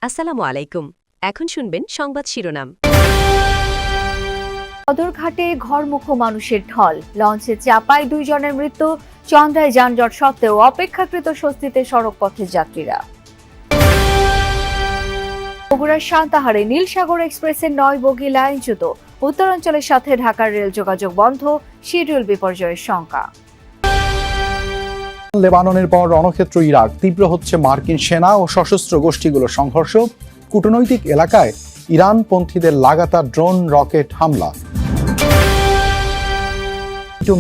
আসসালামু আলাইকুম। এখন শুনবেন সংবাদ শিরোনাম। সদরঘাটে ঘরমুখো মানুষের ঢল, লঞ্চে চাপায় 2 জনের মৃত্যু, চন্দ্রায় যানজট সত্ত্বেও অপেক্ষাকৃত স্বস্তিতে সড়কপথের যাত্রীরা। বগুড়ার সান্তাহারে নীলসাগর এক্সপ্রেসের 9 বগি লাইনচ্যুত, উত্তরাঞ্চলের সাথে ঢাকার রেল যোগাযোগ বন্ধ, শিডিউল বিপর্যয়ের শঙ্কা। লেবাননের পর রণক্ষেত্র ইরাক, তীব্র হচ্ছে মার্কিন সেনা ও সশস্ত্র গোষ্ঠীগুলোর সংঘর্ষ, কূটনৈতিক এলাকায় ইরানপন্থীদের লাগাতার ড্রোন রকেট হামলা।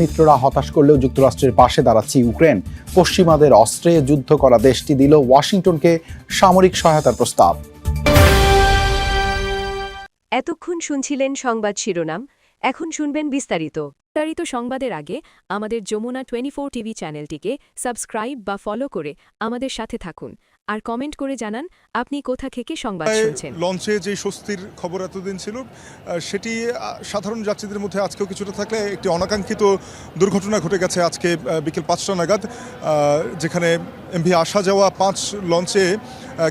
মিত্ররা হতাশ করলেও যুক্তরাষ্ট্রের পাশে দাঁড়াচ্ছে ইউক্রেন, পশ্চিমাদের অস্ত্রে যুদ্ধ করা দেশটি দিল ওয়াশিংটনকে সামরিক সহায়তার প্রস্তাব। এতক্ষণ শুনছিলেন সংবাদ শিরোনাম, এখন শুনবেন বিস্তারিত সংবাদের আগে আমাদের যমুনা 24 টিভি চ্যানেলটিকে সাবস্ক্রাইব বা ফলো করে আমাদের সাথে থাকুন আর কমেন্ট করে জানান আপনি কোথা থেকে সংবাদ শুনছেন। লঞ্চে যে স্বস্তির খবর এতদিন ছিল সেটি সাধারণ যাত্রীদের মধ্যে আজকেও কিছুটা থাকলে একটি অনাকাঙ্ক্ষিত দুর্ঘটনা ঘটে গেছে আজকে বিকেল 5টা নাগাদ, যেখানে এমভি আসা যাওয়া 5 লঞ্চে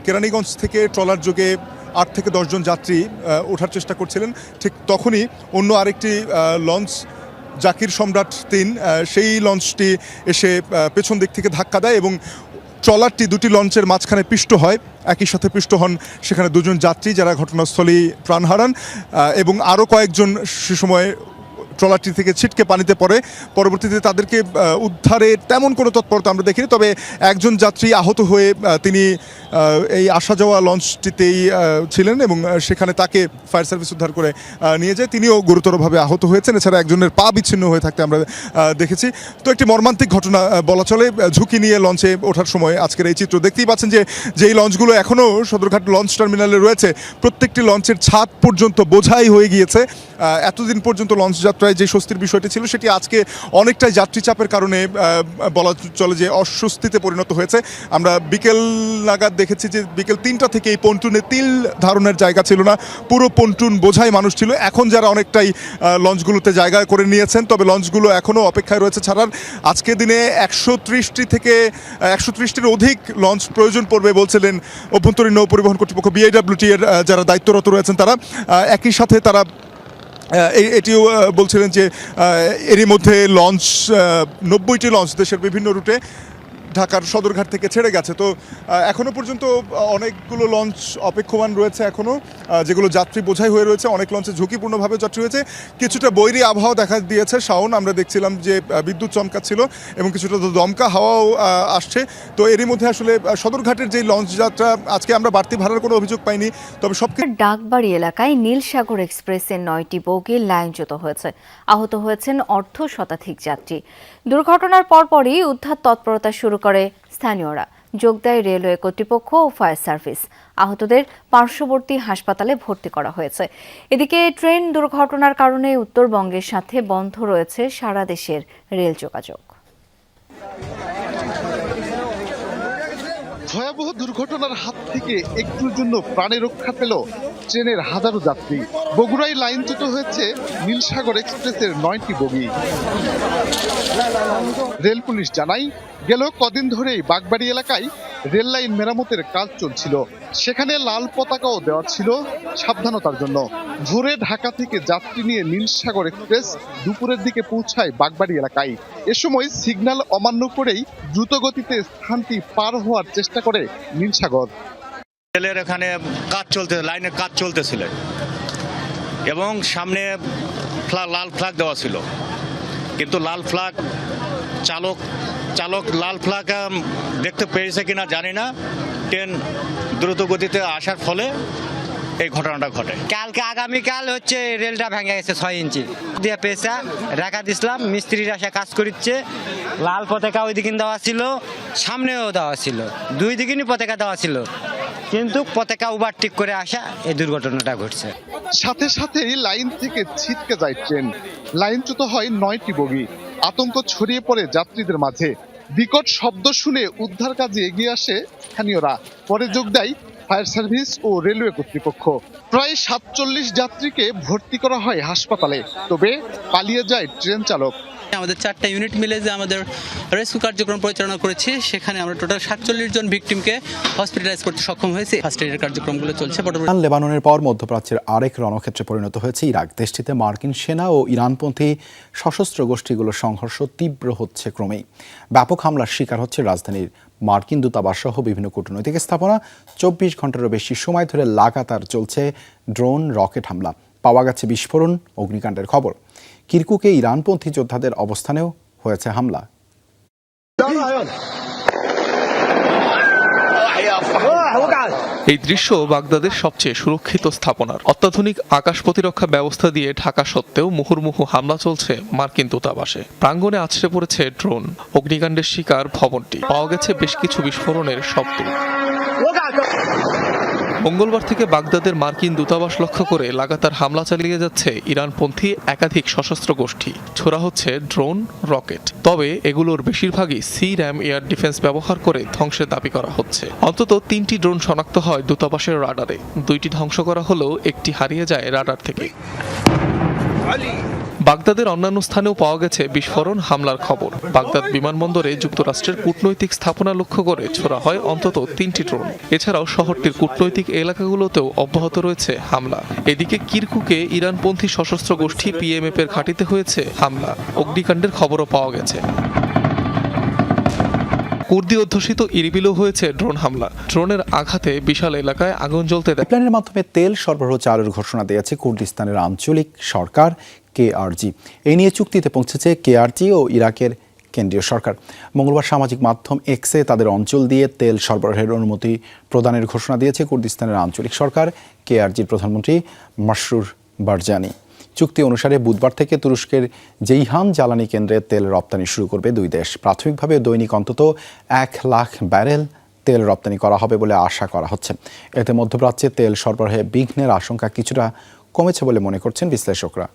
কেরানীগঞ্জ থেকে ট্রলার যোগে 8 থেকে 10 জন যাত্রী ওঠার চেষ্টা করছিলেন। ঠিক তখনই অন্য আরেকটি লঞ্চ জাকির সম্রাট 3 সেই লঞ্চটি এসে পেছন দিক থেকে ধাক্কা দেয় এবং ট্রলারটি 2টি লঞ্চের মাঝখানে পিষ্ট হয়। একই সাথে পিষ্ট হন সেখানে 2 জন যাত্রী, যারা ঘটনাস্থলেই প্রাণ হারান এবং আরও কয়েকজন সে সময় ট্রলারটি থেকে ছিটকে পানিতে পড়ে। পরবর্তীতে তাদেরকে উদ্ধারে তেমন কোনো তৎপরতা আমরা দেখিনি, তবে একজন যাত্রী আহত হয়ে তিনি এই আসা যাওয়া লঞ্চটিতেই ছিলেন এবং সেখানে তাকে ফায়ার সার্ভিস উদ্ধার করে নিয়ে যায়। তিনিও গুরুতরভাবে আহত হয়েছেন। এছাড়া একজনের পা বিচ্ছিন্ন হয়ে থাকতে আমরা দেখেছি। তো একটি মর্মান্তিক ঘটনা বলা চলে। ঝুঁকি নিয়ে লঞ্চে ওঠার সময় আজকের এই চিত্র দেখতেই পাচ্ছেন যে যেই লঞ্চগুলো এখনও সদরঘাট লঞ্চ টার্মিনালে রয়েছে, প্রত্যেকটি লঞ্চের ছাদ পর্যন্ত বোঝাই হয়ে গিয়েছে। এতদিন পর্যন্ত লঞ্চ যাত্রায় যে স্বস্তির বিষয়টি ছিল সেটি আজকে অনেকটাই যাত্রী চাপের কারণে বলা চলে যে অস্বস্তিতে পরিণত হয়েছে। আমরা বিকেল নাগাদ দেখেছি যে বিকেল 3টা থেকে এই পন্টুনে তিল ধারণের জায়গা ছিল না, পুরো পন্টুন বোঝাই মানুষ ছিল। এখন যারা অনেকটাই লঞ্চগুলোতে জায়গা করে নিয়েছেন, তবে লঞ্চগুলো এখনও অপেক্ষায় রয়েছে ছাড়ার। আজকের দিনে 130টির অধিক লঞ্চ প্রয়োজন পড়বে বলছিলেন অভ্যন্তরীণ নৌ পরিবহন কর্তৃপক্ষ BIWT এর যারা দায়িত্বরত রয়েছেন তারা। একই সাথে তারা এটিও বলছিলেন যে এরই মধ্যে লঞ্চ 90টি লঞ্চ দেশের বিভিন্ন রুটে ঢাকার সদরঘাট থেকে ছেড়ে গেছে। তো এখনও পর্যন্ত অনেকগুলো লঞ্চ অপেক্ষমান রয়েছে এখনও, যেগুলো যাত্রী বোঝাই হয়ে রয়েছে। অনেক লঞ্চে ঝুঁকিপূর্ণভাবে যাত্রী হয়েছে। কিছুটা বৈরী আবহাওয়া দেখা দিয়েছে শাওন, আমরা দেখছিলাম যে বিদ্যুৎ চমকাচ্ছিল এবং কিছুটা দমকা হাওয়াও আসছে। তো এরই মধ্যে আসলে সদরঘাটের যে লঞ্চ যাত্রা, আজকে আমরা বাড়তি ভাড়ার কোনো অভিযোগ পাইনি, তবে ডাকবাড়ি এলাকায় নীলসাগর এক্সপ্রেসের 9টি বগি লাইনচ্যুত হয়েছে, আহত হয়েছেন অর্ধ শতাধিক যাত্রী। দুর্ঘটনার পরপরই উদ্ধার তৎপরতা শুরু করে স্থানীয়রা, যোগ দেয় রেলওয়ে কর্তৃপক্ষ ও ফায়ার সার্ভিস। আহতদের পার্শ্ববর্তী হাসপাতালে ভর্তি করা হয়েছে। এদিকে ট্রেন দুর্ঘটনার কারণে উত্তরবঙ্গের সাথে বন্ধ রয়েছে সারা দেশের রেল যোগাযোগ। ভয়াবহ দুর্ঘটনার হাত থেকে একটুর জন্য প্রাণে রক্ষা পেল ট্রেনের হাজারো যাত্রী। বগুড়ায় লাইনচ্যুত হয়েছে নীলসাগর এক্সপ্রেসের 9টি বগি। রেল পুলিশ জানায়, গেল কদিন ধরেই বাগবাড়ি এলাকায় রেল লাইন মেরামতের কাজ চলছিল। সেখানে লাল পতাকাও দেওয়া ছিল সাবধানতার জন্য। ভোরে ঢাকা থেকে যাত্রী নিয়ে নীলসাগর এক্সপ্রেস দুপুরের দিকে পৌঁছায় বাগবাড়ি এলাকায়। এ সময় সিগন্যাল অমান্য করেই দ্রুতগতিতে স্থানটি পার হওয়ার চেষ্টা করে নীলসাগর। রেলের এখানে কাজ চলতে, লাইনের কাজ চলতেছিল এবং সামনে লাল ফ্ল্যাগ দেওয়া ছিল, কিন্তু লাল ফ্ল্যাগ চালক লাল ফ্ল্যাগ দেখতে পেয়েছে কিনা জানি না। ট্রেন দ্রুত গতিতে আসার ফলে এই ঘটনাটা ঘটে। কালকে আগামীকাল হচ্ছে রেলটা ভেঙে গেছে 6 ইঞ্চি দিয়ে পেঁচা রাখা দিছিলাম, মিস্ত্রিরা সে কাজ করছে। লাল পতাকা ওই দিকে দেওয়া ছিল, সামনেও দেওয়া ছিল, 2 দিকেই পতাকা দেওয়া ছিল, কিন্তু পতাকা ওভারটেক করে আসা এই দুর্ঘটনাটা ঘটছে। সাথে সাথেই লাইন থেকে ছিটকে যায় ট্রেন। লাইনচ্যুত হয় 9টি বগি। আতঙ্ক ছড়িয়ে পড়ে যাত্রীদের মাঝে। বিকট শব্দ শুনে উদ্ধার কাজে এগিয়ে আসে স্থানীয়রা। পরে যোগ দেয় ফায়ার সার্ভিস ও রেলওয়ে কর্তৃপক্ষ। প্রায় 47 যাত্রীকে ভর্তি করা হয় হাসপাতালে, তবে পালিয়ে যায় ট্রেন চালক। আমাদের 4টা ইউনিট মিলে যে আমাদের রেস্কিউ কার্যক্রম পরিচালনা করেছি, সেখানে আমরা টোটাল 47 জন ভিকটিমকে হসপিটালাইজ করতে সক্ষম হয়েছি। ফার্স্ট এইডের কার্যক্রমগুলো চলছে। লেবাননের পর মধ্যপ্রাচ্যের আরেক রণক্ষেত্রে পরিণত হয়েছে ইরাক। দেশটিতে মার্কিন সেনা ও ইরানপন্থী সশস্ত্র গোষ্ঠীগুলোর সংঘর্ষ তীব্র হচ্ছে ক্রমেই। ব্যাপক হামলার শিকার হচ্ছে রাজধানীর মার্কিন দূতাবাস সহ বিভিন্ন কূটনৈতিক স্থাপনা। 24 ঘন্টারও বেশি সময় ধরে লাগাতার চলছে ড্রোন রকেট হামলা। পাওয়া গেছে বিস্ফোরণ, অগ্নিকাণ্ডের খবর। কিরকুকে ইরানপন্থী যোদ্ধাদের অবস্থানেও হয়েছে হামলা। এই দৃশ্য বাগদাদের সবচেয়ে সুরক্ষিত স্থাপনার। অত্যাধুনিক আকাশ প্রতিরক্ষা ব্যবস্থা দিয়ে ঢাকা সত্ত্বেও মুহুর্মুহু হামলা চলছে মার্কিন দূতাবাসে। প্রাঙ্গণে আছড়ে পড়েছে ড্রোন। অগ্নিকাণ্ডের শিকার ভবনটি। পাওয়া গেছে বেশ কিছু বিস্ফোরণের শব্দ। মঙ্গলবার থেকে বাগদাদের মার্কিন দূতাবাস লক্ষ্য করে লাগাতার হামলা চালিয়ে যাচ্ছে ইরানপন্থী একাধিক সশস্ত্র গোষ্ঠী। ছোড়া হচ্ছে ড্রোন, রকেট। তবে এগুলোর বেশিরভাগই সিরাম এয়ার ডিফেন্স ব্যবহার করে ধ্বংসের দাবি করা হচ্ছে। অন্তত 3টি ড্রোন শনাক্ত হয় দূতাবাসের রাডারে। 2টি ধ্বংস করা হলেও একটি হারিয়ে যায় রাডার থেকে। বাগদাদের অন্যান্য স্থানেও পাওয়া গেছে বিস্ফোরণ, হামলার খবর। বাগদাদ বিমানবন্দরে যুক্তরাষ্ট্রের কূটনৈতিক স্থাপনা লক্ষ্য করে ছোড়া হয় অন্তত 3টি ড্রোন। এছাড়াও শহরটির কূটনৈতিক এলাকাগুলোতেও অব্যাহত রয়েছে হামলা। এদিকে কিরকুকে ইরানপন্থী সশস্ত্র গোষ্ঠী PMF এর ঘাঁটিতে হয়েছে হামলা। অগ্নিকাণ্ডের খবরও পাওয়া গেছে। কুর্দি অধ্যুষিত ইরবিলও হয়েছে ড্রোন হামলা। ড্রোনের আঘাতে বিশাল এলাকায় আগুন জ্বলতে দেয়। পাইপলাইনের মাধ্যমে তেল সরবরাহ চালুর ঘোষণা দিয়েছে কুর্দিস্তানের আঞ্চলিক সরকার KRG। এই নিয়ে চুক্তিতে পৌঁছেছে KRG ও ইরাকের কেন্দ্রীয় সরকার। মঙ্গলবার সামাজিক মাধ্যম এক্সে তাদের অঞ্চল দিয়ে তেল সরবরাহের অনুমতি প্রদানের ঘোষণা দিয়েছে কুর্দিস্তানের আঞ্চলিক সরকার। KRGর প্রধানমন্ত্রী মাসরুর বারজানি। চুক্তি অনুসারে বুধবার থেকে তুরস্কের জেইহান জ্বালানি কেন্দ্রে তেল রপ্তানি শুরু করবে দুই দেশ। প্রাথমিকভাবে দৈনিক অন্তত 1 লাখ ব্যারেল তেল রপ্তানি করা হবে বলে আশা করা হচ্ছে। এতে মধ্যপ্রাচ্যে তেল সরবরাহে বিঘ্নের আশঙ্কা কিছুটা কমেছে বলে মনে করছেন বিশ্লেষকরা।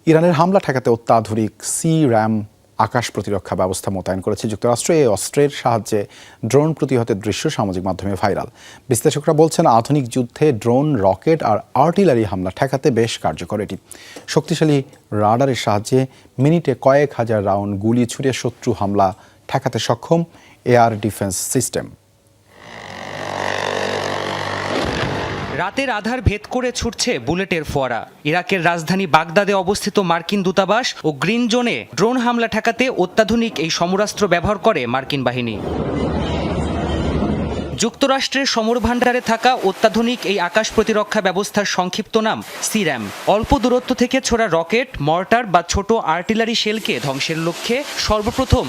ইরানের হামলা ঠেকাতে অত্যাধুনিক সিরাম আকাশ প্রতিরক্ষা ব্যবস্থা মোতায়েন করেছে যুক্তরাষ্ট্র। এই অস্ত্রের সাহায্যে ড্রোন প্রতিহতের দৃশ্য সামাজিক মাধ্যমে ভাইরাল। বিশ্লেষকরা বলছেন, আধুনিক যুদ্ধে ড্রোন, রকেট আর আর্টিলারি হামলা ঠেকাতে বেশ কার্যকর এটি। শক্তিশালী রাডারের সাহায্যে মিনিটে কয়েক হাজার রাউন্ড গুলি ছুড়ে শত্রু হামলা ঠেকাতে সক্ষম এয়ার ডিফেন্স সিস্টেম। রাতের আধার ভেদ করে ছুটছে বুলেটের ফোয়ারা। ইরাকের রাজধানী বাগদাদে অবস্থিত মার্কিন দূতাবাস ও গ্রিন জোনে ড্রোন হামলা ঠেকাতে অত্যাধুনিক এই সমরাস্ত্র ব্যবহার করে মার্কিন বাহিনী। যুক্তরাষ্ট্রের সমর ভাণ্ডারে থাকা অত্যাধুনিক এই আকাশ প্রতিরক্ষা ব্যবস্থার সংক্ষিপ্ত নাম সিরাম। অল্প দূরত্ব থেকে ছোড়া রকেট, মর্টার বা ছোট আর্টিলারি শেলকে ধ্বংসের লক্ষ্যে সর্বপ্রথম